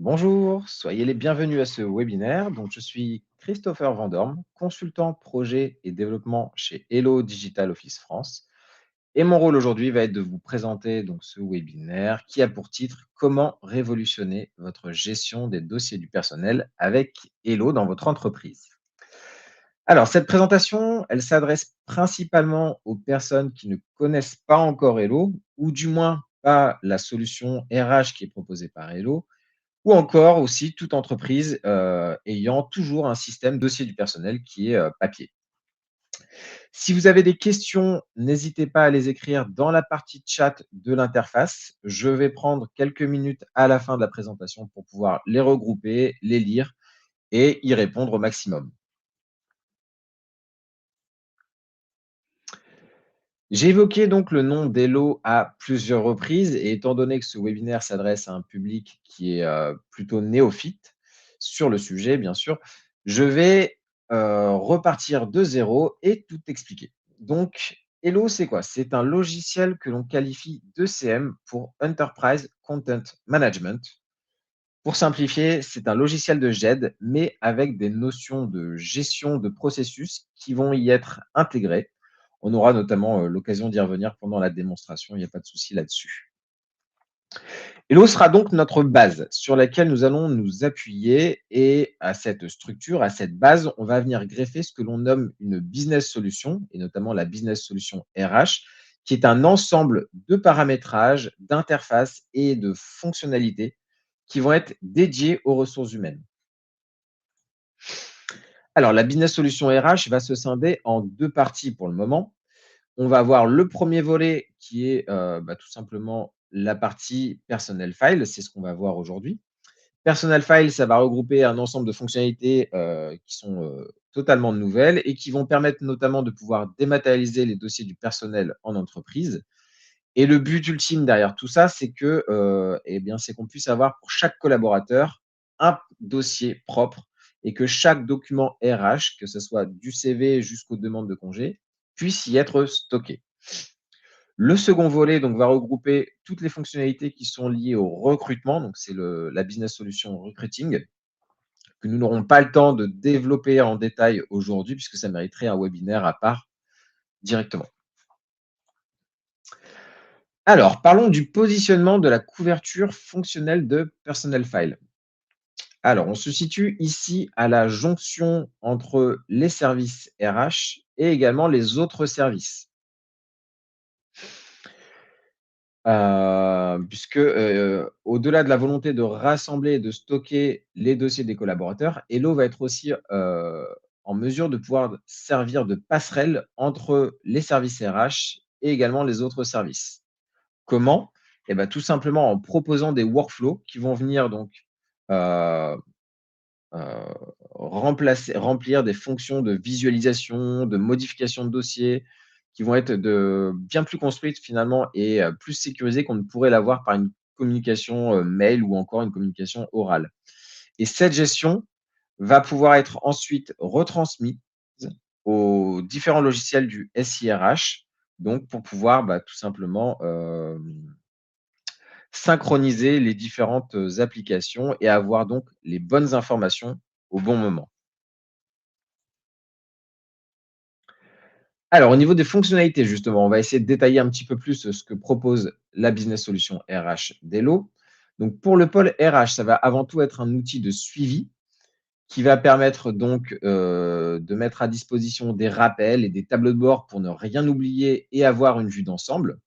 Bonjour, soyez les bienvenus à ce webinaire. Donc, je suis Christopher Vandorm, consultant projet et développement chez Hello Digital Office France. Et mon rôle aujourd'hui va être de vous présenter donc ce webinaire qui a pour titre Comment révolutionner votre gestion des dossiers du personnel avec Hello dans votre entreprise. Alors, cette présentation, elle s'adresse principalement aux personnes qui ne connaissent pas encore Hello, ou du moins pas la solution RH qui est proposée par Hello, ou encore aussi toute entreprise, ayant toujours un système dossier du personnel qui est, papier. Si vous avez des questions, n'hésitez pas à les écrire dans la partie chat de l'interface. Je vais prendre quelques minutes à la fin de la présentation pour pouvoir les regrouper, les lire et y répondre au maximum. J'ai évoqué donc le nom d'Hello à plusieurs reprises et étant donné que ce webinaire s'adresse à un public qui est, plutôt néophyte sur le sujet bien sûr, je vais, repartir de zéro et tout expliquer. Donc Hello, c'est quoi? C'est un logiciel que l'on qualifie d'ECM pour Enterprise Content Management. Pour simplifier, c'est un logiciel de GED, mais avec des notions de gestion de processus qui vont y être intégrées. On aura notamment l'occasion d'y revenir pendant la démonstration, il n'y a pas de souci là-dessus. Hello sera donc notre base sur laquelle nous allons nous appuyer et à cette structure, à cette base, on va venir greffer ce que l'on nomme une business solution et notamment la business solution RH, qui est un ensemble de paramétrages, d'interfaces et de fonctionnalités qui vont être dédiés aux ressources humaines. Alors, la business solution RH va se scinder en 2 parties pour le moment. On va avoir le premier volet qui est, tout simplement la partie personnel file, c'est ce qu'on va voir aujourd'hui. Personnel file, ça va regrouper un ensemble de fonctionnalités, qui sont, totalement nouvelles et qui vont permettre notamment de pouvoir dématérialiser les dossiers du personnel en entreprise et le but ultime derrière tout ça, c'est que, c'est qu'on puisse avoir pour chaque collaborateur un dossier propre et que chaque document RH, que ce soit du CV jusqu'aux demandes de congés, puisse y être stocké. Le second volet donc va regrouper toutes les fonctionnalités qui sont liées au recrutement, donc c'est la business solution recruiting, que nous n'aurons pas le temps de développer en détail aujourd'hui puisque ça mériterait un webinaire à part directement. Alors, parlons du positionnement de la couverture fonctionnelle de Personnel File. Alors, on se situe ici à la jonction entre les services RH et également les autres services. Puisque, au-delà de la volonté de rassembler et de stocker les dossiers des collaborateurs, Hello va être aussi, en mesure de pouvoir servir de passerelle entre les services RH et également les autres services. Comment? Et bah, tout simplement en proposant des workflows qui vont venir donc, heu remplir des fonctions de visualisation, de modification de dossier, qui vont être de bien plus construites finalement et plus sécurisées qu'on ne pourrait l'avoir par une communication, mail ou encore une communication orale. Et cette gestion va pouvoir être ensuite retransmise aux différents logiciels du SIRH, donc pour pouvoir, tout simplement, synchroniser les différentes, applications et avoir donc les bonnes informations au bon moment. Alors, au niveau des fonctionnalités, justement, on va essayer de détailler un petit peu plus ce que propose la business solution RH d'Hello. Donc, pour le pôle RH, ça va avant tout être un outil de suivi qui va permettre donc de mettre à disposition des rappels et des tableaux de bord pour ne rien oublier et avoir une vue d'ensemble.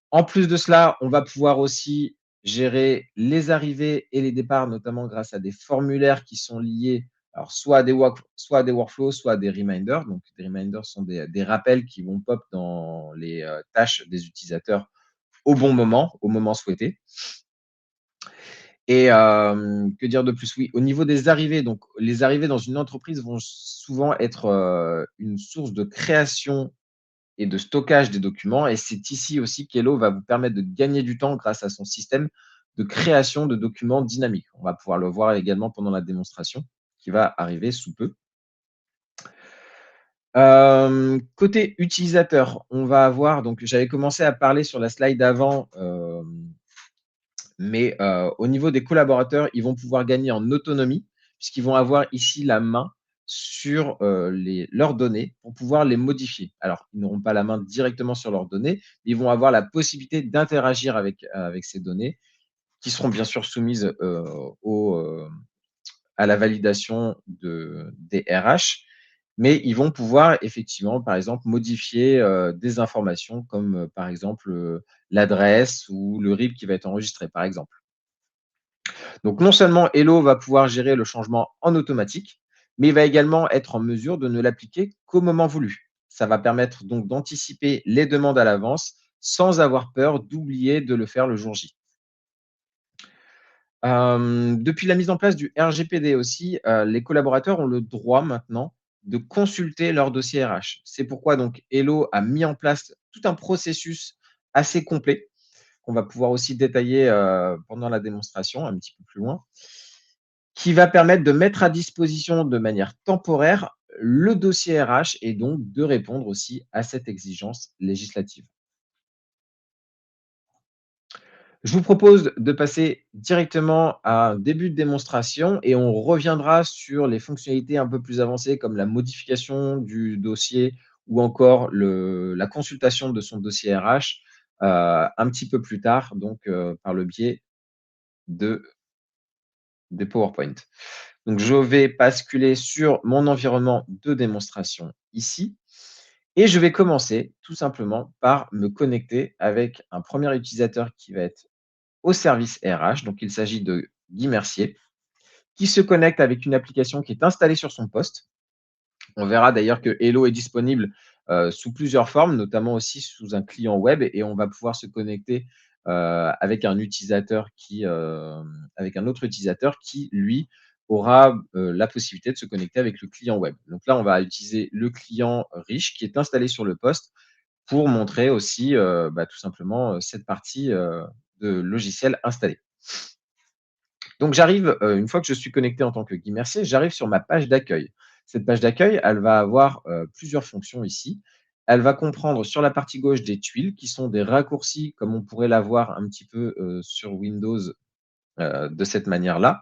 En plus de cela, on va pouvoir aussi gérer les arrivées et les départs, notamment grâce à des formulaires qui sont liés, alors soit à des workflows, soit à des reminders. Donc des reminders sont des rappels qui vont pop dans les, tâches des utilisateurs au moment souhaité. Et que dire de plus? Oui, au niveau des arrivées, donc les arrivées dans une entreprise vont souvent être, une source de création et de stockage des documents. Et c'est ici aussi qu'Hello va vous permettre de gagner du temps grâce à son système de création de documents dynamiques. On va pouvoir le voir également pendant la démonstration qui va arriver sous peu. Côté utilisateur, on va avoir donc j'avais commencé à parler sur la slide d'avant, Mais au niveau des collaborateurs, ils vont pouvoir gagner en autonomie puisqu'ils vont avoir ici la main sur, leurs données pour pouvoir les modifier. Alors, ils n'auront pas la main directement sur leurs données, mais ils vont avoir la possibilité d'interagir avec ces données qui seront bien sûr soumises, à la validation des RH, mais ils vont pouvoir effectivement, par exemple, modifier, des informations comme, par exemple, l'adresse ou le RIB qui va être enregistré, par exemple. Donc non seulement Hello va pouvoir gérer le changement en automatique, mais il va également être en mesure de ne l'appliquer qu'au moment voulu. Ça va permettre donc d'anticiper les demandes à l'avance sans avoir peur d'oublier de le faire le jour J. Depuis la mise en place du RGPD aussi, les collaborateurs ont le droit maintenant de consulter leur dossier RH. C'est pourquoi donc Hello a mis en place tout un processus assez complet qu'on va pouvoir aussi détailler, pendant la démonstration un petit peu plus loin, qui va permettre de mettre à disposition de manière temporaire le dossier RH et donc de répondre aussi à cette exigence législative. Je vous propose de passer directement à un début de démonstration et on reviendra sur les fonctionnalités un peu plus avancées comme la modification du dossier ou encore la consultation de son dossier RH, un petit peu plus tard, donc par le biais de des PowerPoint. Donc je vais basculer sur mon environnement de démonstration ici et je vais commencer tout simplement par me connecter avec un premier utilisateur qui va être au service RH. Donc il s'agit de Guy Mercier qui se connecte avec une application qui est installée sur son poste. On verra d'ailleurs que Hello est disponible, sous plusieurs formes, notamment aussi sous un client web et on va pouvoir se connecter, avec un utilisateur avec un autre utilisateur qui, lui, aura, la possibilité de se connecter avec le client web. Donc là, on va utiliser le client riche qui est installé sur le poste pour montrer aussi, tout simplement, cette partie, de logiciel installé. Donc j'arrive, une fois que je suis connecté en tant que Guy Mercier, j'arrive sur ma page d'accueil. Cette page d'accueil, elle va avoir, plusieurs fonctions ici. Elle va comprendre sur la partie gauche des tuiles qui sont des raccourcis comme on pourrait l'avoir un petit peu, sur Windows, de cette manière-là.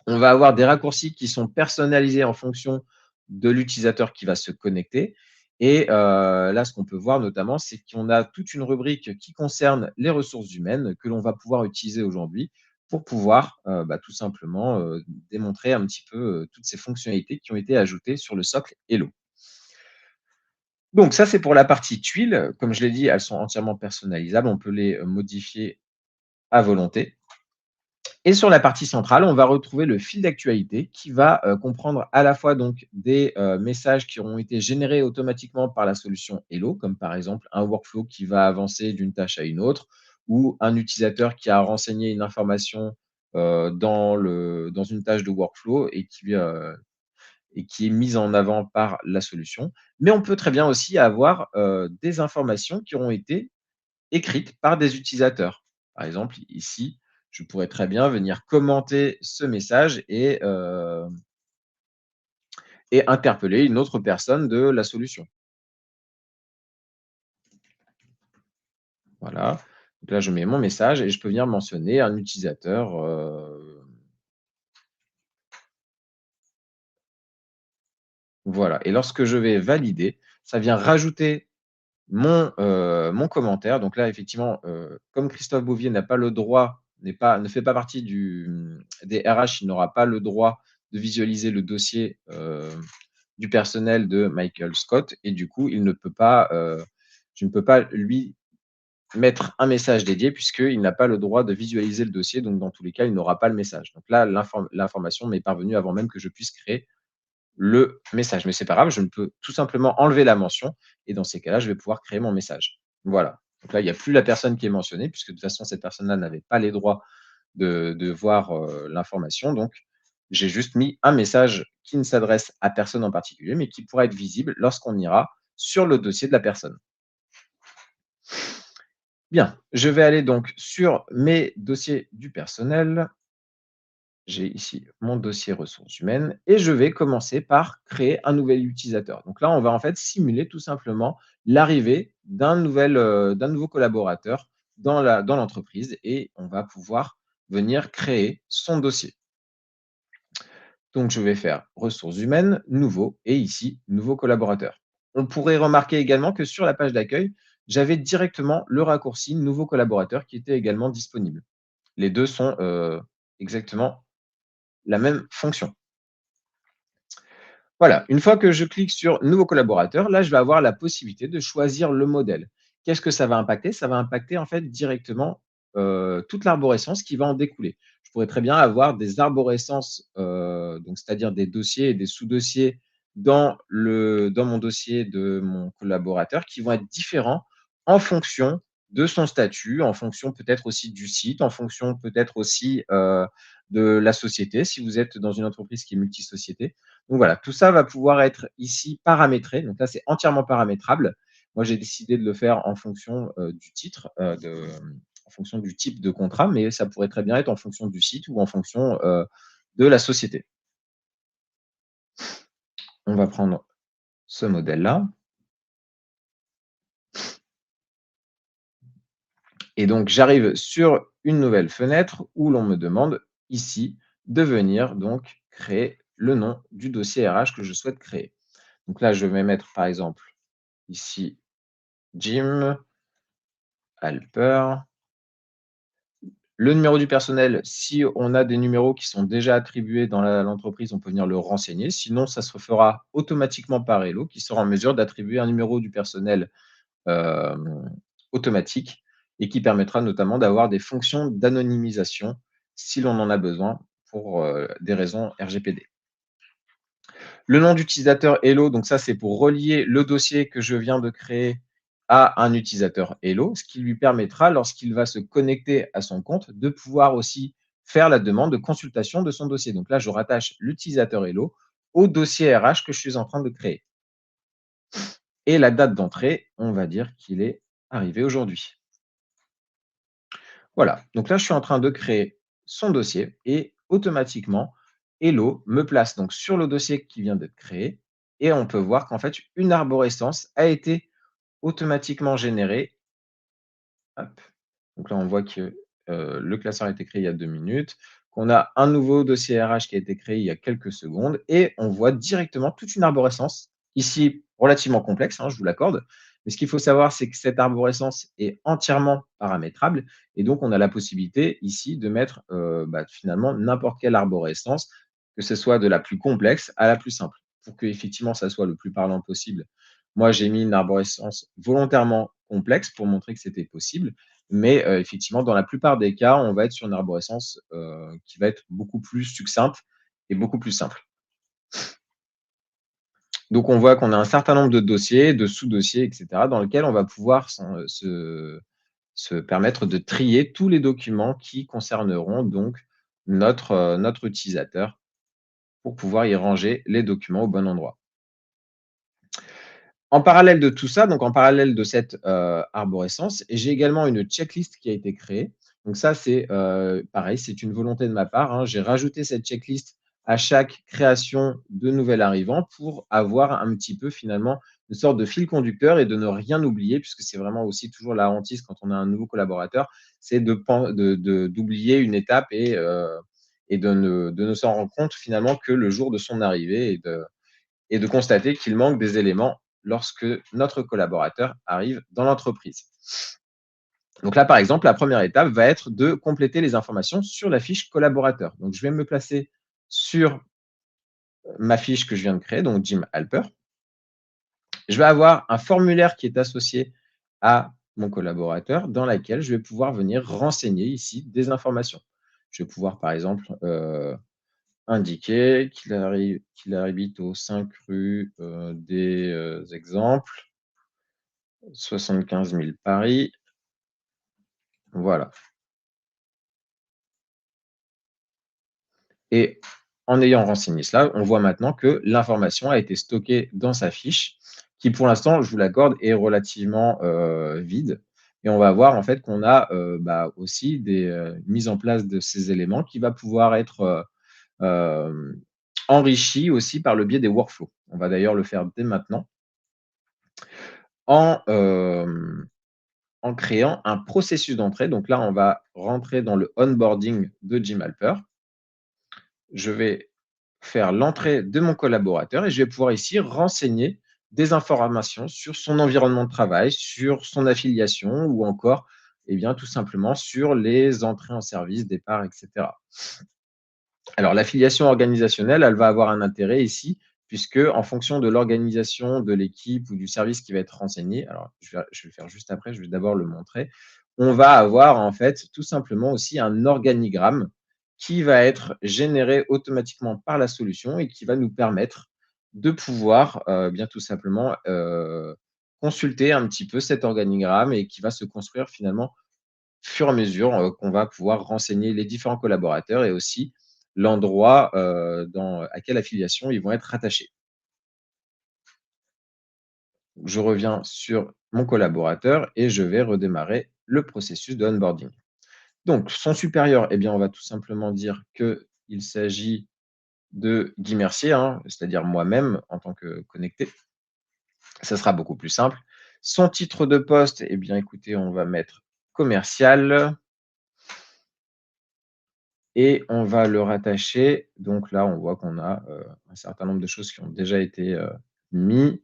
On va avoir des raccourcis qui sont personnalisés en fonction de l'utilisateur qui va se connecter et là, ce qu'on peut voir notamment, c'est qu'on a toute une rubrique qui concerne les ressources humaines que l'on va pouvoir utiliser aujourd'hui pour pouvoir, tout simplement, démontrer un petit peu, toutes ces fonctionnalités qui ont été ajoutées sur le socle Hello. Donc ça, c'est pour la partie tuiles. Comme je l'ai dit, elles sont entièrement personnalisables. On peut les, modifier à volonté. Et sur la partie centrale, on va retrouver le fil d'actualité qui va, comprendre à la fois donc des, messages qui auront été générés automatiquement par la solution Hello, comme par exemple un workflow qui va avancer d'une tâche à une autre ou un utilisateur qui a renseigné une information, dans une tâche de workflow et qui est mise en avant par la solution. Mais on peut très bien aussi avoir, des informations qui auront été écrites par des utilisateurs. Par exemple, ici, je pourrais très bien venir commenter ce message et interpeller une autre personne de la solution. Voilà. Donc là, je mets mon message et je peux venir mentionner un utilisateur, voilà. Et lorsque je vais valider, ça vient rajouter mon commentaire. Donc là, effectivement, comme Christophe Bouvier n'a pas le droit, ne fait pas partie des RH, il n'aura pas le droit de visualiser le dossier, du personnel de Michael Scott et du coup, il ne peut pas, je ne peux pas lui mettre un message dédié puisqu'il n'a pas le droit de visualiser le dossier. Donc dans tous les cas, il n'aura pas le message. Donc là, l'information m'est parvenue avant même que je puisse créer le message. Mais c'est pas grave, je ne peux tout simplement enlever la mention et dans ces cas-là, je vais pouvoir créer mon message. Voilà. Donc là, il n'y a plus la personne qui est mentionnée puisque de toute façon, cette personne-là n'avait pas les droits de voir, l'information. Donc, j'ai juste mis un message qui ne s'adresse à personne en particulier, mais qui pourra être visible lorsqu'on ira sur le dossier de la personne. Bien, je vais aller donc sur mes dossiers du personnel. J'ai ici mon dossier ressources humaines et je vais commencer par créer un nouvel utilisateur. Donc là, on va en fait simuler tout simplement l'arrivée d'un nouveau collaborateur dans l'entreprise et on va pouvoir venir créer son dossier. Donc, je vais faire ressources humaines, nouveau et ici, nouveau collaborateur. On pourrait remarquer également que sur la page d'accueil, j'avais directement le raccourci nouveau collaborateur qui était également disponible. Les deux sont exactement la même fonction. Voilà, une fois que je clique sur nouveau collaborateur, là, je vais avoir la possibilité de choisir le modèle. Qu'est-ce que ça va impacter? Ça va impacter en fait directement toute l'arborescence qui va en découler. Je pourrais très bien avoir des arborescences, donc c'est-à-dire des dossiers et des sous-dossiers dans mon dossier de mon collaborateur qui vont être différents en fonction de son statut, en fonction peut-être aussi du site, en fonction peut-être aussi de la société, si vous êtes dans une entreprise qui est multisociété. Donc voilà, tout ça va pouvoir être ici paramétré. Donc là, c'est entièrement paramétrable. Moi, j'ai décidé de le faire en fonction du titre, en fonction du type de contrat, mais ça pourrait très bien être en fonction du site ou en fonction de la société. On va prendre ce modèle-là. Et donc, j'arrive sur une nouvelle fenêtre où l'on me demande ici de venir donc créer le nom du dossier RH que je souhaite créer. Donc là, je vais mettre par exemple ici Jim Alper. Le numéro du personnel, si on a des numéros qui sont déjà attribués dans l'entreprise, on peut venir le renseigner. Sinon, ça se fera automatiquement par Hello, qui sera en mesure d'attribuer un numéro du personnel automatique et qui permettra notamment d'avoir des fonctions d'anonymisation si l'on en a besoin pour des raisons RGPD. Le nom d'utilisateur Hello, donc ça, c'est pour relier le dossier que je viens de créer à un utilisateur Hello, ce qui lui permettra, lorsqu'il va se connecter à son compte, de pouvoir aussi faire la demande de consultation de son dossier. Donc là, je rattache l'utilisateur Hello au dossier RH que je suis en train de créer. Et la date d'entrée, on va dire qu'il est arrivé aujourd'hui. Voilà, donc là, je suis en train de créer son dossier et automatiquement, Hello me place donc sur le dossier qui vient d'être créé et on peut voir qu'en fait, une arborescence a été automatiquement générée. Hop. Donc là, on voit que le classeur a été créé il y a 2 minutes, qu'on a un nouveau dossier RH qui a été créé il y a quelques secondes et on voit directement toute une arborescence, ici relativement complexe, hein, je vous l'accorde. Mais ce qu'il faut savoir, c'est que cette arborescence est entièrement paramétrable et donc on a la possibilité ici de mettre finalement n'importe quelle arborescence, que ce soit de la plus complexe à la plus simple, pour que effectivement ça soit le plus parlant possible. Moi, j'ai mis une arborescence volontairement complexe pour montrer que c'était possible. Mais effectivement, dans la plupart des cas, on va être sur une arborescence qui va être beaucoup plus succincte et beaucoup plus simple. Donc, on voit qu'on a un certain nombre de dossiers, de sous-dossiers, etc., dans lesquels on va pouvoir se permettre de trier tous les documents qui concerneront donc notre utilisateur pour pouvoir y ranger les documents au bon endroit. En parallèle de tout ça, donc en parallèle de cette arborescence, j'ai également une checklist qui a été créée. Donc ça, c'est pareil, c'est une volonté de ma part, hein. J'ai rajouté cette checklist à chaque création de nouvel arrivant pour avoir un petit peu finalement une sorte de fil conducteur et de ne rien oublier, puisque c'est vraiment aussi toujours la hantise quand on a un nouveau collaborateur, c'est d'oublier une étape et de ne s'en rendre compte finalement que le jour de son arrivée et de constater qu'il manque des éléments lorsque notre collaborateur arrive dans l'entreprise. Donc là, par exemple, la première étape va être de compléter les informations sur la fiche collaborateur. Donc, je vais me placer sur ma fiche que je viens de créer, donc Jim Alper. Je vais avoir un formulaire qui est associé à mon collaborateur dans lequel je vais pouvoir venir renseigner ici des informations. Je vais pouvoir, par exemple, indiquer qu'il habite au 5 rue des exemples, 75 000 Paris. Voilà. Et en ayant renseigné cela, on voit maintenant que l'information a été stockée dans sa fiche, qui pour l'instant, je vous l'accorde, est relativement vide. Et on va voir en fait qu'on a aussi des mises en place de ces éléments qui va pouvoir être enrichi aussi par le biais des workflows. On va d'ailleurs le faire dès maintenant en, en créant un processus d'entrée. Donc là, on va rentrer dans le onboarding de Gmalper. Je vais faire l'entrée de mon collaborateur et je vais pouvoir ici renseigner des informations sur son environnement de travail, sur son affiliation ou encore, eh bien, tout simplement sur les entrées en service, départ, etc. Alors, l'affiliation organisationnelle, elle va avoir un intérêt ici, puisque en fonction de l'organisation de l'équipe ou du service qui va être renseigné, alors je vais le faire juste après, je vais d'abord le montrer. On va avoir en fait tout simplement aussi un organigramme qui va être généré automatiquement par la solution et qui va nous permettre de pouvoir bien tout simplement consulter un petit peu cet organigramme et qui va se construire finalement fur et à mesure, qu'on va pouvoir renseigner les différents collaborateurs et aussi l'endroit, à quelle affiliation ils vont être rattachés. Je reviens sur mon collaborateur et je vais redémarrer le processus de onboarding. Donc son supérieur, eh bien, on va tout simplement dire qu'il s'agit de Guy Mercier, hein, c'est-à-dire moi-même en tant que connecté. Ça sera beaucoup plus simple. Son titre de poste, eh bien, écoutez, on va mettre commercial. Et on va le rattacher. Donc là, on voit qu'on a, un certain nombre de choses qui ont déjà été, mis.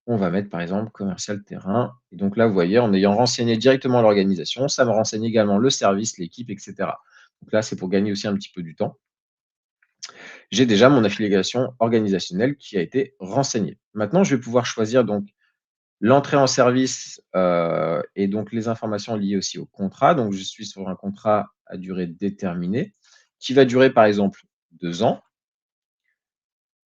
On va mettre par exemple commercial terrain et donc là, vous voyez, en ayant renseigné directement l'organisation, ça me renseigne également le service, l'équipe et cetera. Donc là, c'est pour gagner aussi un petit peu du temps. J'ai déjà mon affiliation organisationnelle qui a été renseignée. Maintenant, je vais pouvoir choisir donc l'entrée en service, et donc les informations liées aussi au contrat. Donc je suis sur un contrat à durée déterminée qui va durer par exemple 2 ans.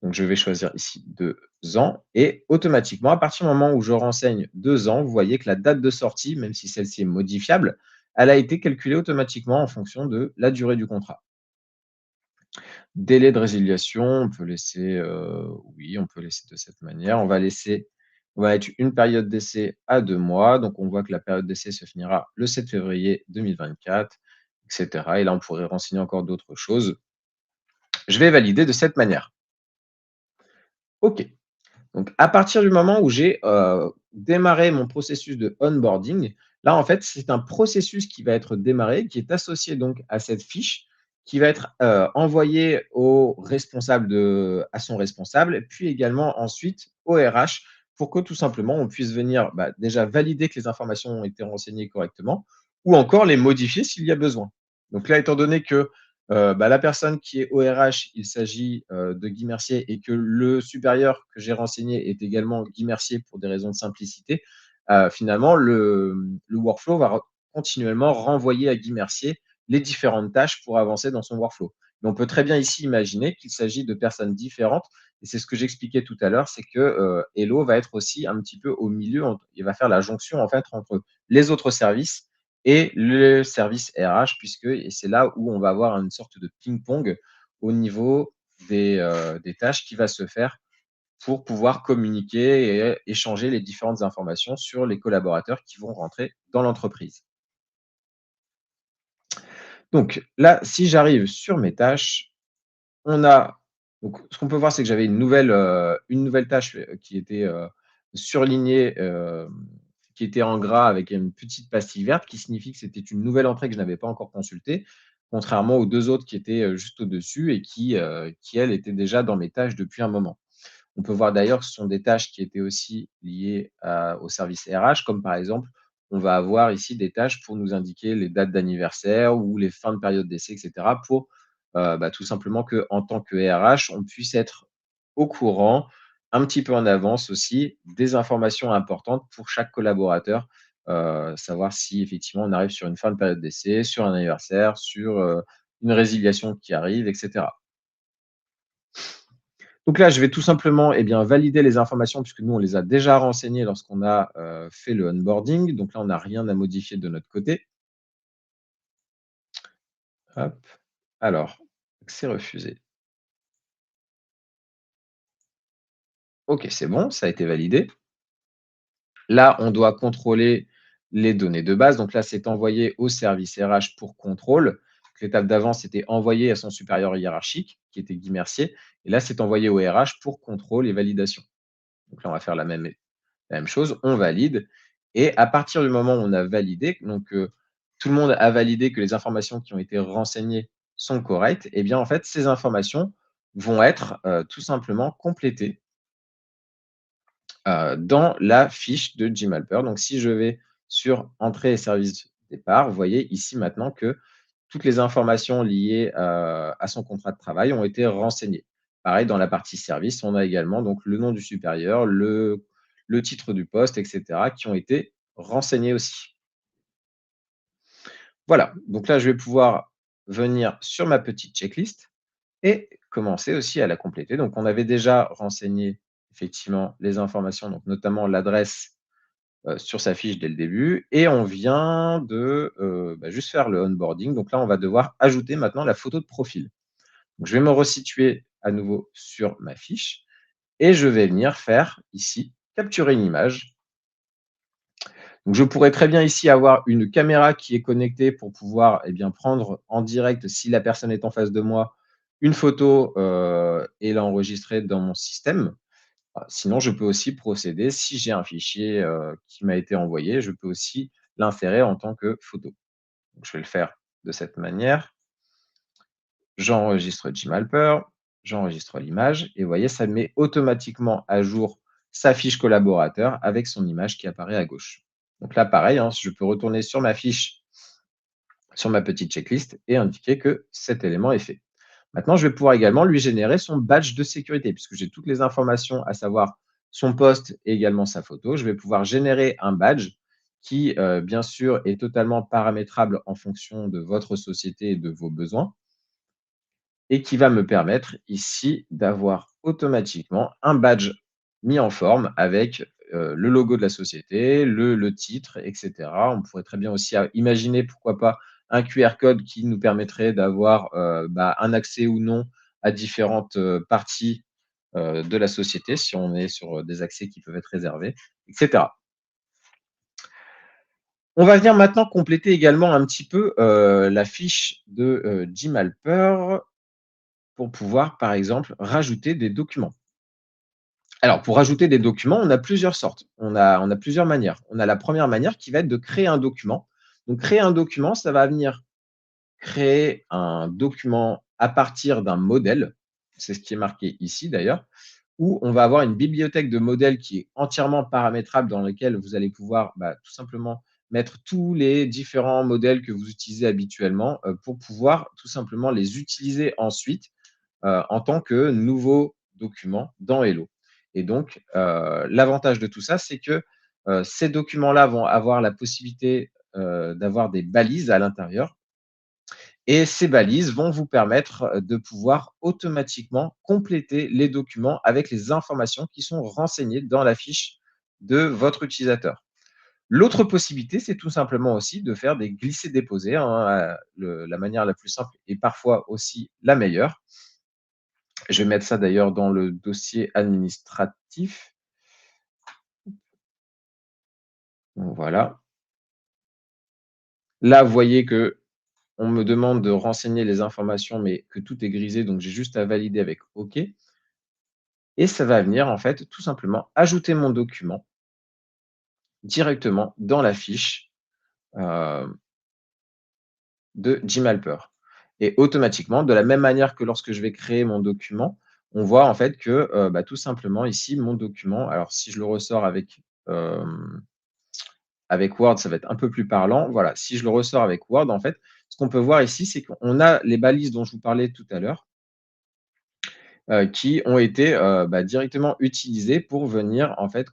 Donc je vais choisir ici 2 ans et automatiquement, à partir du moment où je renseigne 2 ans, vous voyez que la date de sortie, même si celle-ci est modifiable, elle a été calculée automatiquement en fonction de la durée du contrat. Délai de résiliation, on peut laisser, oui, on peut laisser de cette manière. On va mettre une période d'essai à 2 mois. Donc on voit que la période d'essai se finira le 7 février 2024 et cetera et là, on pourrait renseigner encore d'autres choses. Je vais valider de cette manière. OK. Donc à partir du moment où j'ai, démarré mon processus de onboarding, là, en fait, c'est un processus qui va être démarré, qui est associé donc à cette fiche, qui va être, envoyée au responsable à son responsable, puis également ensuite au RH pour que tout simplement on puisse venir, bah, déjà valider que les informations ont été renseignées correctement ou encore les modifier s'il y a besoin. Donc là, étant donné que bah, la personne qui est au RH, il s'agit, de Guy Mercier et que le supérieur que j'ai renseigné est également Guy Mercier pour des raisons de simplicité, finalement le workflow va re continuellement renvoyer à Guy Mercier les différentes tâches pour avancer dans son workflow. Mais on peut très bien ici imaginer qu'il s'agit de personnes différentes et c'est ce que j'expliquais tout à l'heure, c'est que, Hello va être aussi un petit peu au milieu, il va faire la jonction en fait entre les autres services et le service RH puisque et c'est là où on va avoir une sorte de ping-pong au niveau des tâches qui va se faire pour pouvoir communiquer et échanger les différentes informations sur les collaborateurs qui vont rentrer dans l'entreprise. Donc là, si j'arrive sur mes tâches, on a donc ce qu'on peut voir, c'est que j'avais une nouvelle tâche, qui était, surlignée, qui était en gras avec une petite pastille verte qui signifie que c'était une nouvelle entrée que je n'avais pas encore consultée, contrairement aux 2 autres qui étaient, juste au-dessus et qui elles, étaient déjà dans mes tâches depuis un moment. On peut voir d'ailleurs que ce sont des tâches qui étaient aussi liées au service RH, comme par exemple, on va avoir ici des tâches pour nous indiquer les dates d'anniversaire ou les fins de période d'essai, et cetera, pour bah, tout simplement qu'en tant que RH, on puisse être au courant, un petit peu en avance aussi, des informations importantes pour chaque collaborateur, savoir si effectivement on arrive sur une fin de période d'essai, sur un anniversaire, sur une résiliation qui arrive, et cetera. Donc là, je vais tout simplement, eh bien, valider les informations puisque nous, on les a déjà renseignées lorsqu'on a, fait le onboarding. Donc là, on n'a rien à modifier de notre côté. Hop. Alors, c'est refusé. OK, c'est bon, ça a été validé. Là, on doit contrôler les données de base. Donc là, c'est envoyé au service RH pour contrôle. L'étape d'avant, c'était envoyé à son supérieur hiérarchique, qui était Guy Mercier. Et là, c'est envoyé au RH pour contrôle et validation. Donc là, on va faire la même chose. On valide. Et à partir du moment où on a validé, donc tout le monde a validé que les informations qui ont été renseignées sont correctes, et bien, en fait, ces informations vont être, tout simplement complétées, dans la fiche de Gmalper. Donc si je vais sur entrée et service départ, vous voyez ici maintenant que toutes les informations liées, à son contrat de travail ont été renseignées. Pareil dans la partie service, on a également donc le nom du supérieur, le titre du poste et cetera qui ont été renseignés aussi. Voilà, donc là, je vais pouvoir venir sur ma petite checklist et commencer aussi à la compléter. Donc on avait déjà renseigné effectivement les informations, donc notamment l'adresse, sur sa fiche dès le début et on vient de, juste faire le onboarding. Donc là, on va devoir ajouter maintenant la photo de profil. Donc je vais me resituer à nouveau sur ma fiche et je vais venir faire ici capturer une image. Donc je pourrais très bien ici avoir une caméra qui est connectée pour pouvoir, eh bien, prendre en direct, si la personne est en face de moi, une photo, et l'enregistrer dans mon système. Sinon, je peux aussi procéder, si j'ai un fichier, qui m'a été envoyé, je peux aussi l'insérer en tant que photo. Donc je vais le faire de cette manière. J'enregistre Gmalper, j'enregistre l'image et vous voyez, ça met automatiquement à jour sa fiche collaborateur avec son image qui apparaît à gauche. Donc là, pareil, hein, je peux retourner sur ma fiche, sur ma petite checklist et indiquer que cet élément est fait. Maintenant, je vais pouvoir également lui générer son badge de sécurité puisque j'ai toutes les informations, à savoir son poste et également sa photo. Je vais pouvoir générer un badge qui, bien sûr, est totalement paramétrable en fonction de votre société et de vos besoins et qui va me permettre ici d'avoir automatiquement un badge mis en forme avec, le logo de la société, le titre et cetera. On pourrait très bien aussi imaginer, pourquoi pas, un QR code qui nous permettrait d'avoir, un accès ou non à différentes, parties, de la société, si on est sur, des accès qui peuvent être réservés et cetera. On va venir maintenant compléter également un petit peu, la fiche de, Gmalper pour pouvoir, par exemple, rajouter des documents. Alors, pour rajouter des documents, on a plusieurs sortes. On a plusieurs manières. On a la première manière qui va être de créer un document. Donc, créer un document, ça va venir créer un document à partir d'un modèle. C'est ce qui est marqué ici d'ailleurs, où on va avoir une bibliothèque de modèles qui est entièrement paramétrable, dans lequel vous allez pouvoir tout simplement mettre tous les différents modèles que vous utilisez habituellement pour pouvoir tout simplement les utiliser ensuite en tant que nouveau document dans Hello. Et donc, l'avantage de tout ça, c'est que ces documents-là vont avoir la possibilité d'avoir des balises à l'intérieur. Et ces balises vont vous permettre de pouvoir automatiquement compléter les documents avec les informations qui sont renseignées dans la fiche de votre utilisateur. L'autre possibilité, c'est tout simplement aussi de faire des glisser-déposer, hein, la manière la plus simple et parfois aussi la meilleure. Je vais mettre ça d'ailleurs dans le dossier administratif. Donc voilà. Là, vous voyez que on me demande de renseigner les informations, mais que tout est grisé, donc j'ai juste à valider avec OK. Et ça va venir en fait tout simplement ajouter mon document directement dans la fiche, heu, de Gmalper. Et automatiquement, de la même manière que lorsque je vais créer mon document, on voit en fait que, tout simplement ici mon document, alors si je le ressors avec, avec Word, ça va être un peu plus parlant. Voilà, si je le ressors avec Word, en fait, ce qu'on peut voir ici, c'est qu'on a les balises dont je vous parlais tout à l'heure, qui ont été, directement utilisées pour venir, en fait,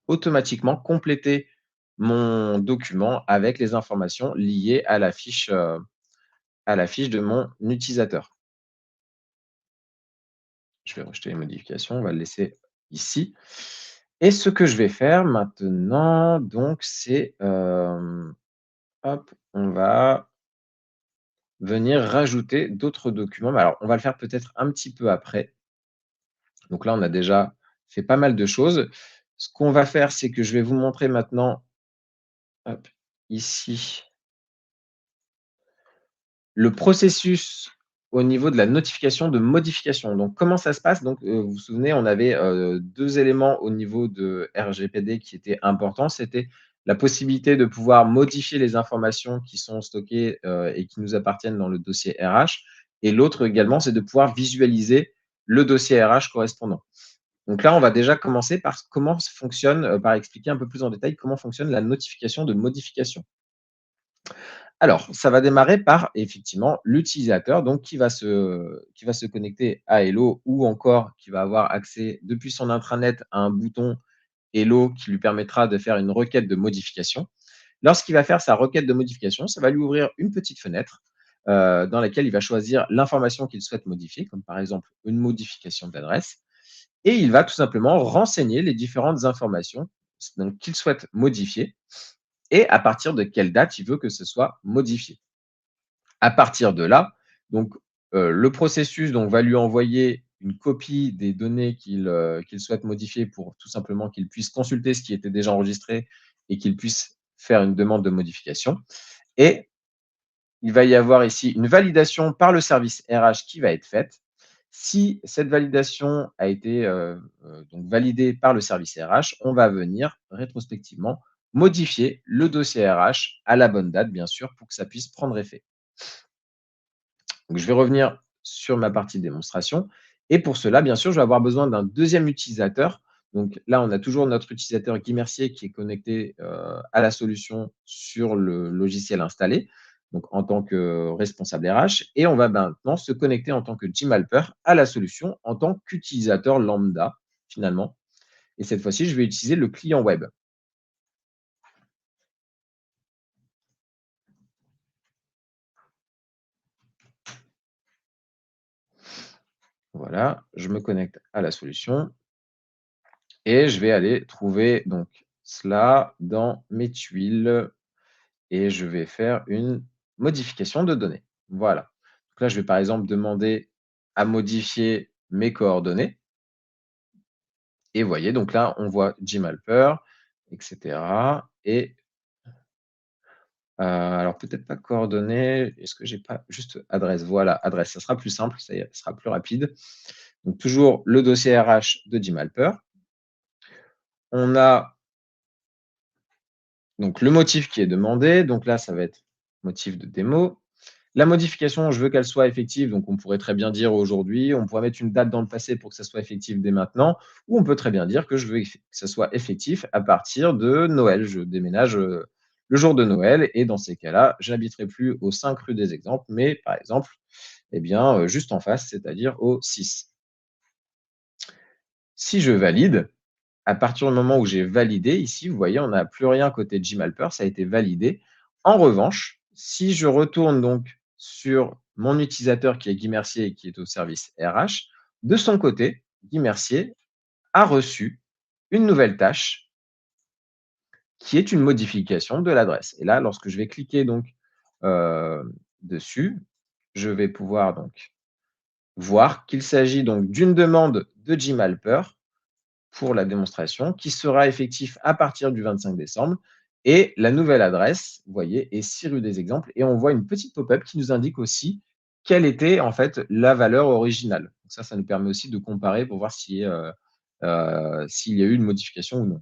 automatiquement compléter mon document avec les informations liées à la fiche de mon utilisateur. Je vais rejeter les modifications, on va le laisser ici. Et ce que je vais faire maintenant, donc, c'est, hop, on va venir rajouter d'autres documents. Mais alors, on va le faire peut-être un petit peu après. Donc là, on a déjà fait pas mal de choses. Ce qu'on va faire, c'est que je vais vous montrer maintenant, hop, ici, le processus au niveau de la notification de modification. Donc comment ça se passe? Donc, vous vous souvenez, on avait, 2 éléments au niveau de RGPD qui étaient importants. C'était la possibilité de pouvoir modifier les informations qui sont stockées, et qui nous appartiennent dans le dossier RH et l'autre également, c'est de pouvoir visualiser le dossier RH correspondant. Donc là, on va déjà commencer par comment fonctionne, par expliquer un peu plus en détail comment fonctionne la notification de modification. Alors, ça va démarrer par effectivement l'utilisateur donc qui va se connecter à Hello ou encore qui va avoir accès depuis son intranet à un bouton Hello qui lui permettra de faire une requête de modification. Lorsqu'il va faire sa requête de modification, ça va lui ouvrir une petite fenêtre, dans laquelle il va choisir l'information qu'il souhaite modifier, comme par exemple une modification d'adresse et il va tout simplement renseigner les différentes informations donc qu'il souhaite modifier et à partir de quelle date il veut que ce soit modifié. À partir de là, donc, le processus donc va lui envoyer une copie des données qu'il souhaite modifier pour tout simplement qu'il puisse consulter ce qui était déjà enregistré et qu'il puisse faire une demande de modification et il va y avoir ici une validation par le service RH qui va être faite. Si cette validation a été, donc validée par le service RH, on va venir rétrospectivement modifier le dossier RH à la bonne date, bien sûr, pour que ça puisse prendre effet. Donc, je vais revenir sur ma partie démonstration et pour cela, bien sûr, je vais avoir besoin d'un deuxième utilisateur. Donc là, on a toujours notre utilisateur Guy Mercier qui est connecté, à la solution sur le logiciel installé, donc en tant que responsable RH et on va maintenant se connecter en tant que Gmalper à la solution en tant qu'utilisateur lambda finalement et cette fois-ci, je vais utiliser le client web. Voilà, je me connecte à la solution et je vais aller trouver donc cela dans mes tuiles et je vais faire une modification de données. Voilà. Donc là, je vais par exemple demander à modifier mes coordonnées et vous voyez, donc là, on voit Gmalper et cetera et alors peut-être pas coordonnées, est-ce que j'ai pas juste adresse? Voilà, adresse, ça sera plus simple, ça sera plus rapide. Donc toujours le dossier RH de Gmalper. On a donc le motif qui est demandé, donc là, ça va être motif de démo. La modification, je veux qu'elle soit effective, donc on pourrait très bien dire aujourd'hui, on pourrait mettre une date dans le passé pour que ça soit effectif dès maintenant, ou on peut très bien dire que je veux que ça soit effectif à partir de Noël. Je déménage le jour de Noël et dans ces cas-là, je n'habiterai plus au 5 rue des Exemples, mais par exemple, eh bien, juste en face, c'est-à-dire au 6. Si je valide, à partir du moment où j'ai validé, ici, vous voyez, on n'a plus rien côté Gmalper, ça a été validé. En revanche, si je retourne donc sur mon utilisateur qui est Guy Mercier et qui est au service RH, de son côté, Guy Mercier a reçu une nouvelle tâche qui est une modification de l'adresse. Et là, lorsque je vais cliquer donc dessus, je vais pouvoir donc voir qu'il s'agit donc d'une demande de Gmalper pour la démonstration qui sera effectif à partir du 25 décembre. Et la nouvelle adresse, vous voyez, est 6 rue des Exemples. Et on voit une petite pop-up qui nous indique aussi quelle était en fait la valeur originale. Donc ça nous permet aussi de comparer pour voir si, s'il y a eu une modification ou non.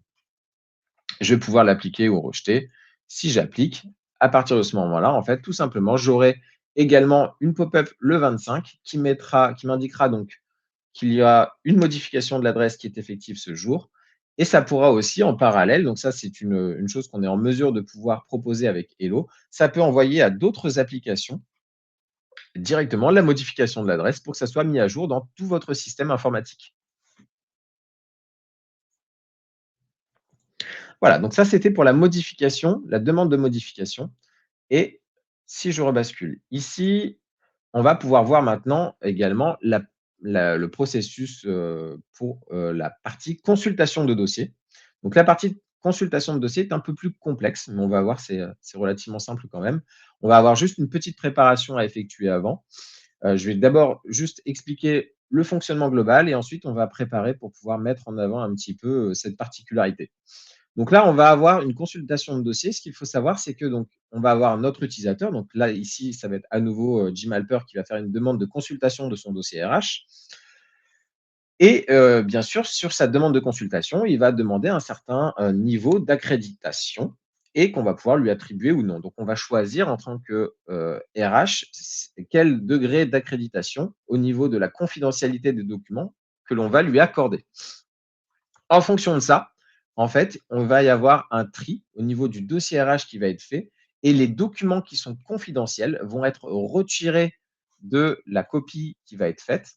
Je vais pouvoir l'appliquer ou rejeter. Si j'applique, à partir de ce moment-là, en fait, tout simplement, j'aurai également une pop-up le 25 qui m'indiquera donc qu'il y a une modification de l'adresse qui est effective ce jour. Et ça pourra aussi en parallèle, donc ça c'est une chose qu'on est en mesure de pouvoir proposer avec Hello, ça peut envoyer à d'autres applications directement la modification de l'adresse pour que ça soit mis à jour dans tout votre système informatique. Voilà, donc ça c'était pour la modification, la demande de modification. Et si je rebascule ici, on va pouvoir voir maintenant également le processus pour la partie consultation de dossier. Donc la partie consultation de dossier est un peu plus complexe, mais on va voir, c'est relativement simple quand même. On va avoir juste une petite préparation à effectuer avant. Je vais d'abord juste expliquer le fonctionnement global et ensuite on va préparer pour pouvoir mettre en avant un petit peu cette particularité. Donc là, on va avoir une consultation de dossier. Ce qu'il faut savoir, c'est que donc on va avoir notre utilisateur. Donc là, ici, ça va être à nouveau Gmalper qui va faire une demande de consultation de son dossier RH. Et bien sûr, sur sa demande de consultation, il va demander un certain niveau d'accréditation. et qu'on va pouvoir lui attribuer ou non. Donc, on va choisir en tant que RH quel degré d'accréditation au niveau de la confidentialité des documents que l'on va lui accorder. En fonction de ça, en fait, on va y avoir un tri au niveau du dossier RH qui va être fait et les documents qui sont confidentiels vont être retirés de la copie qui va être faite.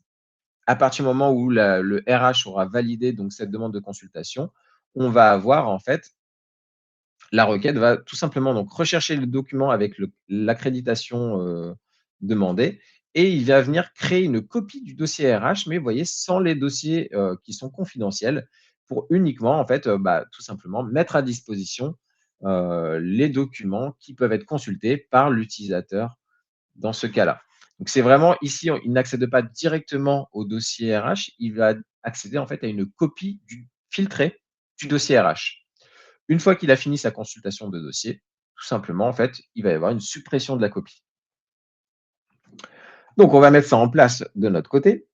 À partir du moment où le RH aura validé donc cette demande de consultation, on va avoir en fait la requête va tout simplement donc rechercher le document avec l'accréditation demandée et il va venir créer une copie du dossier RH, mais vous voyez, sans les dossiers qui sont confidentiels, pour uniquement, en fait, tout simplement mettre à disposition les documents qui peuvent être consultés par l'utilisateur dans ce cas-là. Donc, c'est vraiment ici, il n'accède pas directement au dossier RH, il va accéder en fait à une copie filtrée du dossier RH. Une fois qu'il a fini sa consultation de dossier, tout simplement, en fait, il va y avoir une suppression de la copie. Donc, on va mettre ça en place de notre côté.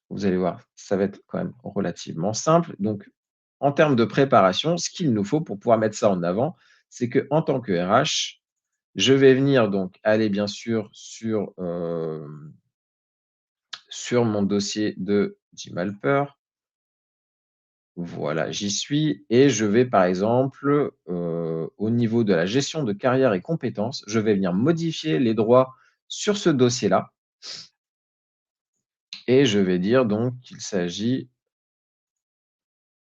Vous allez voir, ça va être quand même relativement simple. Donc, en termes de préparation, ce qu'il nous faut pour pouvoir mettre ça en avant, c'est qu'en tant que RH, je vais venir donc aller bien sûr sur mon dossier de Gmalper. Voilà, j'y suis et je vais par exemple, au niveau de la gestion de carrière et compétences, je vais venir modifier les droits sur ce dossier-là et je vais dire donc qu'il s'agit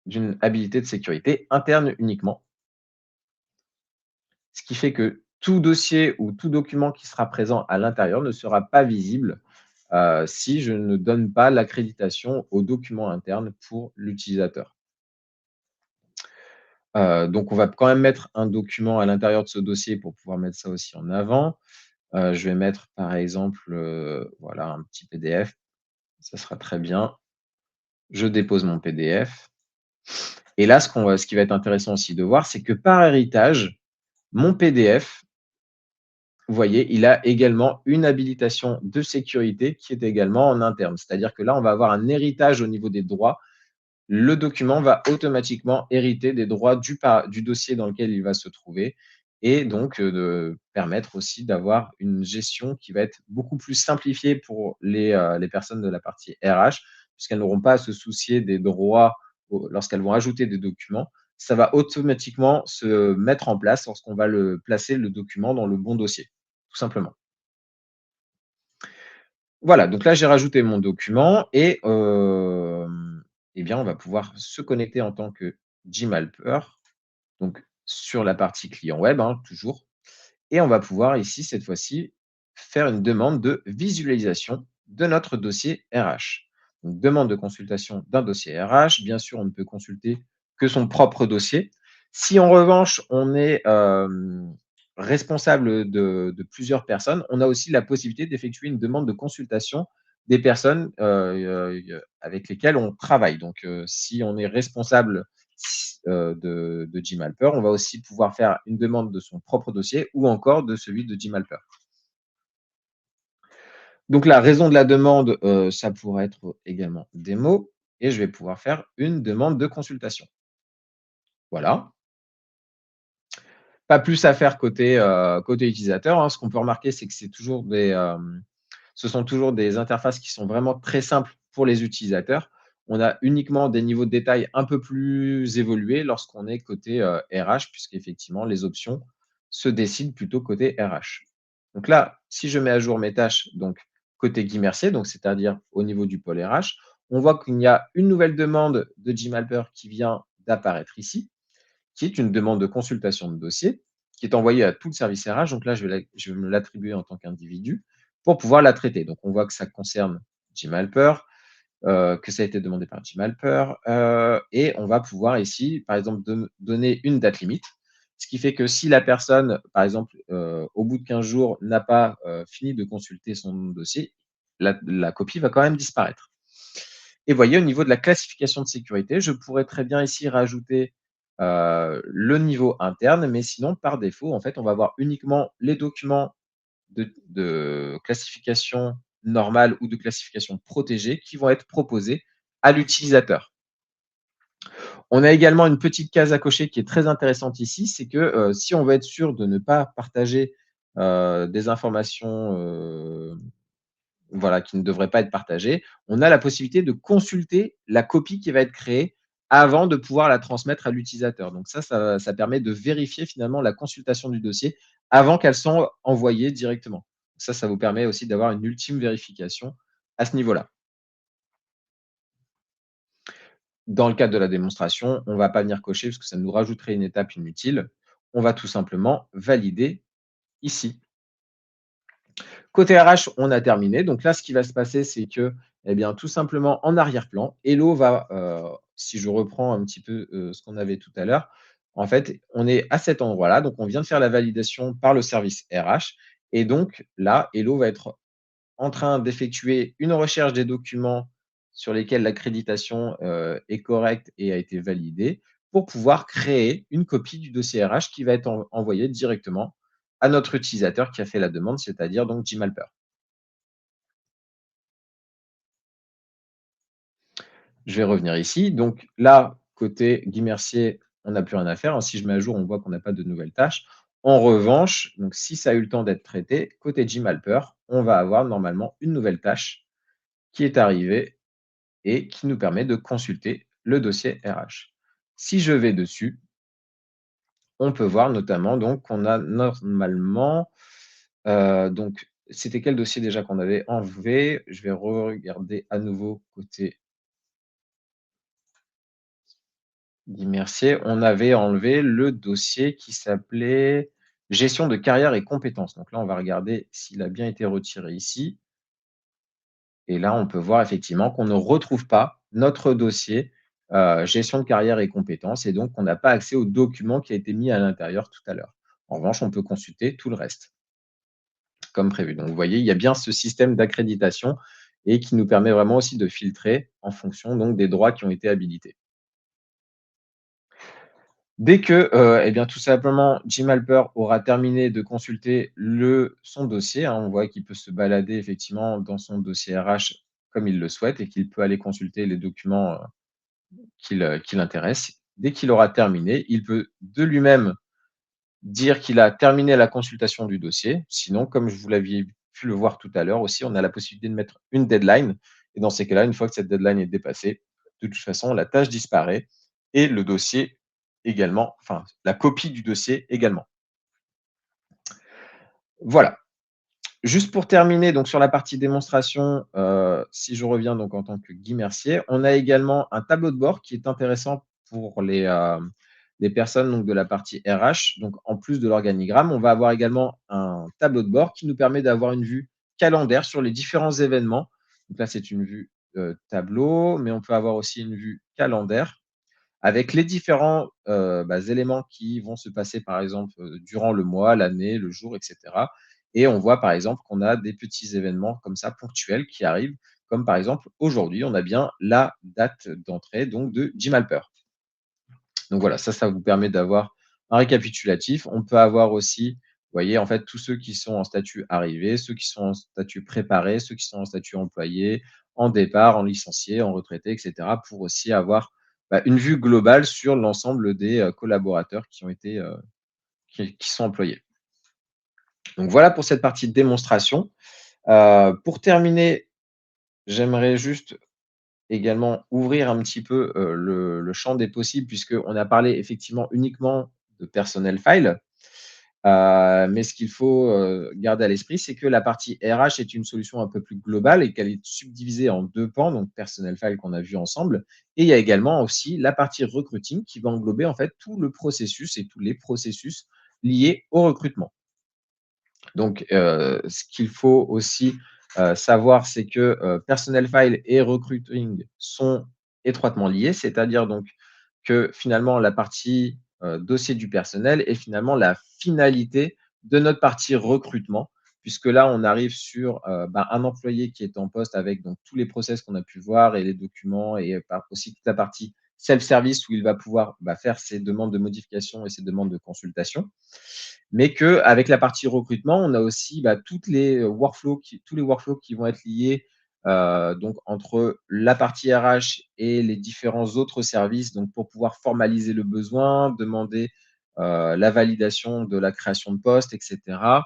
d'une habilité de sécurité interne uniquement. Ce qui fait que tout dossier ou tout document qui sera présent à l'intérieur ne sera pas visible, si je ne donne pas l'accréditation au document interne pour l'utilisateur. Donc on va quand même mettre un document à l'intérieur de ce dossier pour pouvoir mettre ça aussi en avant. Je vais mettre par exemple, voilà un petit PDF, ça sera très bien. Je dépose mon PDF et là ce qui va être intéressant aussi de voir, c'est que par héritage, mon PDF, vous voyez, il a également une habilitation de sécurité qui est également en interne. C'est-à-dire que là, on va avoir un héritage au niveau des droits. Le document va automatiquement hériter des droits du dossier dans lequel il va se trouver et donc de permettre aussi d'avoir une gestion qui va être beaucoup plus simplifiée pour les personnes de la partie RH, puisqu'elles n'auront pas à se soucier des droits lorsqu'elles vont ajouter des documents. Ça va automatiquement se mettre en place lorsqu'on va placer le document dans le bon dossier, tout simplement. Voilà, donc là, j'ai rajouté mon document et eh bien, on va pouvoir se connecter en tant que Gmalper, donc sur la partie client web, hein, toujours et on va pouvoir ici, cette fois-ci, faire une demande de visualisation de notre dossier RH. Donc demande de consultation d'un dossier RH. Bien sûr, on ne peut consulter que son propre dossier. Si en revanche, on est, responsable de plusieurs personnes, on a aussi la possibilité d'effectuer une demande de consultation des personnes, avec lesquelles on travaille. Donc, si on est responsable de Gmalper, on va aussi pouvoir faire une demande de son propre dossier ou encore de celui de Gmalper. Donc la raison de la demande, ça pourrait être également des mots et je vais pouvoir faire une demande de consultation. Voilà. Pas plus à faire côté utilisateur, hein. Ce qu'on peut remarquer, c'est que ce sont toujours des interfaces qui sont vraiment très simples pour les utilisateurs. On a uniquement des niveaux de détail un peu plus évolués lorsqu'on est côté, RH, puisqu'effectivement les options se décident plutôt côté RH. Donc là, si je mets à jour mes tâches, donc côté Guy Mercier, donc c'est-à-dire au niveau du pôle RH, on voit qu'il y a une nouvelle demande de Gmalper qui vient d'apparaître ici, qui est une demande de consultation de dossier, qui est envoyée à tout le service RH. Donc là, je vais me l'attribuer en tant qu'individu pour pouvoir la traiter. Donc on voit que ça concerne Gmalper, que ça a été demandé par Gmalper, et on va pouvoir ici, par exemple, donner une date limite. Ce qui fait que si la personne, par exemple, au bout de 15 jours, n'a pas fini de consulter son dossier, la copie va quand même disparaître. Et vous voyez, au niveau de la classification de sécurité, je pourrais très bien ici rajouter le niveau interne, mais sinon, par défaut, en fait, on va avoir uniquement les documents de classification normale ou de classification protégée qui vont être proposés à l'utilisateur. On a également une petite case à cocher qui est très intéressante ici, c'est que, si on veut être sûr de ne pas partager, des informations, voilà, qui ne devraient pas être partagées, on a la possibilité de consulter la copie qui va être créée avant de pouvoir la transmettre à l'utilisateur. Donc ça permet de vérifier finalement la consultation du dossier avant qu'elle soit envoyée directement. Ça vous permet aussi d'avoir une ultime vérification à ce niveau-là. Dans le cadre de la démonstration, on ne va pas venir cocher parce que ça nous rajouterait une étape inutile. On va tout simplement valider ici. Côté RH, on a terminé. Donc là, ce qui va se passer, c'est que, eh bien, tout simplement en arrière-plan, Hello va, si je reprends un petit peu, ce qu'on avait tout à l'heure, en fait, on est à cet endroit-là, donc on vient de faire la validation par le service RH et donc là, Hello va être en train d'effectuer une recherche des documents sur lesquels l'accréditation, est correcte et a été validée pour pouvoir créer une copie du dossier RH qui va être envoyée directement à notre utilisateur qui a fait la demande, c'est-à-dire donc Gmalper. Je vais revenir ici. Donc là, côté Guy Mercier, on n'a plus rien à faire, hein. Si je mets à jour, on voit qu'on n'a pas de nouvelles tâches. En revanche, donc si ça a eu le temps d'être traité, côté Gmalper, on va avoir normalement une nouvelle tâche qui est arrivée et qui nous permet de consulter le dossier RH. Si je vais dessus, on peut voir notamment donc qu'on a normalement, donc c'était quel dossier déjà qu'on avait enlevé? Je vais regarder à nouveau côté Guy Mercier. On avait enlevé le dossier qui s'appelait gestion de carrière et compétences. Donc là, on va regarder s'il a bien été retiré ici. Et là, on peut voir effectivement qu'on ne retrouve pas notre dossier, gestion de carrière et compétences et donc on n'a pas accès au document qui a été mis à l'intérieur tout à l'heure. En revanche, on peut consulter tout le reste, comme prévu. Donc vous voyez, il y a bien ce système d'accréditation et qui nous permet vraiment aussi de filtrer en fonction donc des droits qui ont été habilités. Dès que, eh bien, tout simplement, Gmalper aura terminé de consulter son dossier, hein, on voit qu'il peut se balader effectivement dans son dossier RH comme il le souhaite et qu'il peut aller consulter les documents, qui l'intéressent. Dès qu'il aura terminé, il peut de lui-même dire qu'il a terminé la consultation du dossier. Sinon, comme je vous l'aviez pu le voir tout à l'heure aussi, on a la possibilité de mettre une deadline et dans ces cas-là, une fois que cette deadline est dépassée, de toute façon, la tâche disparaît et le dossier également, enfin, la copie du dossier également. Voilà. Juste pour terminer, donc sur la partie démonstration, si je reviens donc en tant que Guy Mercier, on a également un tableau de bord qui est intéressant pour les personnes donc de la partie RH. Donc en plus de l'organigramme, on va avoir également un tableau de bord qui nous permet d'avoir une vue calendaire sur les différents événements. Donc là, c'est une vue, tableau, mais on peut avoir aussi une vue calendaire avec les différents, éléments qui vont se passer, par exemple, durant le mois, l'année, le jour et cetera et on voit, par exemple, qu'on a des petits événements comme ça ponctuels qui arrivent, comme par exemple, aujourd'hui, on a bien la date d'entrée donc de Gmalper. Donc voilà, ça vous permet d'avoir un récapitulatif. On peut avoir aussi, vous voyez, en fait, tous ceux qui sont en statut arrivé, ceux qui sont en statut préparé, ceux qui sont en statut employé, en départ, en licencié, en retraité, et cetera, pour aussi avoir, une vue globale sur l'ensemble des, collaborateurs qui ont été, qui sont employés. Donc voilà pour cette partie de démonstration. Pour terminer, j'aimerais juste également ouvrir un petit peu, le champ des possibles puisqu'on a parlé effectivement uniquement de personnel file. Mais ce qu'il faut, garder à l'esprit, c'est que la partie RH est une solution un peu plus globale et qu'elle est subdivisée en 2 pans, donc personnel file qu'on a vu ensemble et il y a également aussi la partie recruiting qui va englober en fait tout le processus et tous les processus liés au recrutement. Donc, ce qu'il faut aussi, savoir, c'est que, personnel file et recruiting sont étroitement liés. C'est-à-dire donc que finalement la partie, dossier du personnel est finalement la finalité de notre partie recrutement. Puisque là, on arrive sur, un employé qui est en poste avec donc tous les process qu'on a pu voir et les documents et par aussi toute la partie self-service où il va pouvoir, faire ses demandes de modification et ses demandes de consultation. Mais qu'avec la partie recrutement, on a aussi, tous les workflows qui vont être liés, donc entre la partie RH et les différents autres services, donc pour pouvoir formaliser le besoin, demander, la validation de la création de poste et cetera.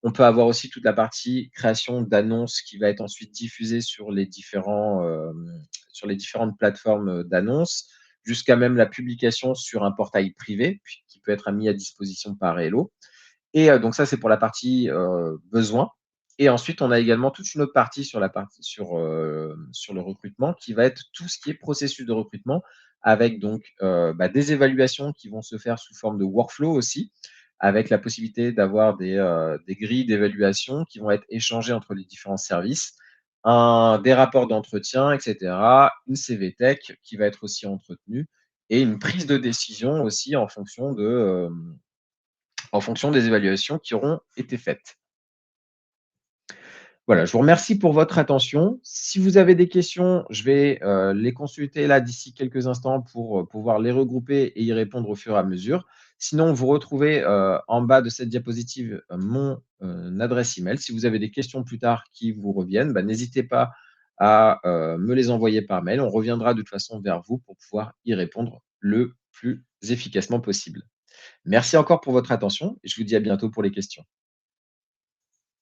On peut avoir aussi toute la partie création d'annonces qui va être ensuite diffusée sur les différentes plateformes, d'annonces, jusqu'à même la publication sur un portail privé, puis qui peut être mis à disposition par Hello. Et donc ça, c'est pour la partie, besoin. Et ensuite, on a également toute une autre partie sur le recrutement qui va être tout ce qui est processus de recrutement avec donc, des évaluations qui vont se faire sous forme de workflow aussi, avec la possibilité d'avoir des grilles d'évaluation qui vont être échangées entre les différents services, des rapports d'entretien et cetera, une CV Tech qui va être aussi entretenue et une prise de décision aussi en fonction des évaluations qui auront été faites. Voilà, je vous remercie pour votre attention. Si vous avez des questions, je vais, les consulter là d'ici quelques instants pour, pouvoir les regrouper et y répondre au fur et à mesure. Sinon, vous retrouvez, en bas de cette diapositive, mon, adresse email. Si vous avez des questions plus tard qui vous reviennent, n'hésitez pas à, me les envoyer par mail. On reviendra de toute façon vers vous pour pouvoir y répondre le plus efficacement possible. Merci encore pour votre attention et je vous dis à bientôt pour les questions.